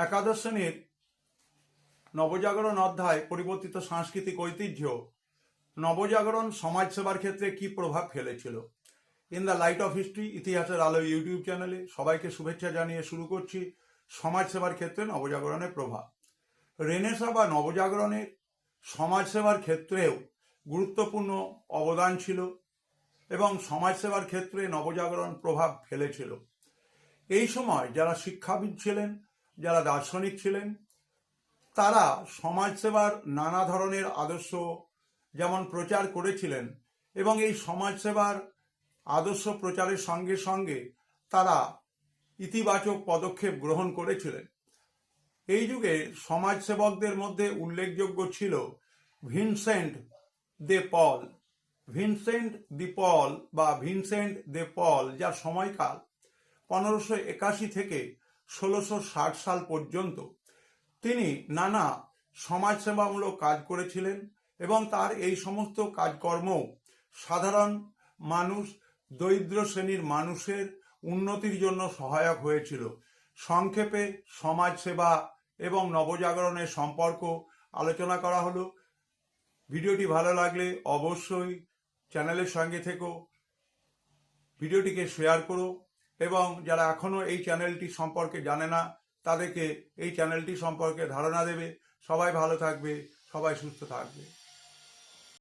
একাদশ শ্রেণীর নবজাগরণ অধ্যায় পরিবর্তিত সাংস্কৃতিক ঐতিহ্য নবজাগরণ সমাজসেবার ক্ষেত্রে কি প্রভাব ফেলেছিল। In the light off history ইতিহাসের আলো ইউটিউব চ্যানেলে সবাইকে শুভেচ্ছা জানিয়ে শুরু করছি সমাজসেবার ক্ষেত্রে নবজাগরণের প্রভাব। রেনেসাঁ বা নবজাগরণের সমাজসেবার ক্ষেত্রেও গুরুত্বপূর্ণ অবদান ছিল এবং সমাজসেবার ক্ষেত্রে নবজাগরণ প্রভাব ফেলেছিল। এই সময় যারা শিক্ষাবিদ ছিলেন, যারা দার্শনিক ছিলেন, তারা সমাজসেবার নানা ধরনের আদর্শ যেমন প্রচার করেছিলেন এবং এই সমাজসেবার আদর্শ প্রচারের সঙ্গে সঙ্গে তারা ইতিবাচক পদক্ষেপ গ্রহণ করেছিলেন। এই যুগে সমাজসেবকদের মধ্যে উল্লেখযোগ্য ছিল ভিনসেন্ট দে পল। ভিনসেন্ট দে পল, যার সময়কাল 1581 থেকে 1660 সাল পর্যন্ত। তিনি নানা সমাজসেবামূলক কাজ করেছিলেন এবং তার এই সমস্ত কাজকর্ম সাধারণ মানুষ, দরিদ্র শ্রেণীর মানুষের উন্নতির জন্য সহায়ক হয়েছিল। সংক্ষেপে সমাজসেবা এবং নবজাগরণের সম্পর্ক আলোচনা করা হলো। ভিডিওটি ভালো লাগলে অবশ্যই চ্যানেলের সঙ্গে থেকো, ভিডিওটিকে শেয়ার করো এবং যারা এখনো এই চ্যানেলটি সম্পর্কে জানে না তাদেরকে এই চ্যানেলটি সম্পর্কে ধারণা দেবে। সবাই ভালো থাকবে, সবাই সুস্থ থাকবে।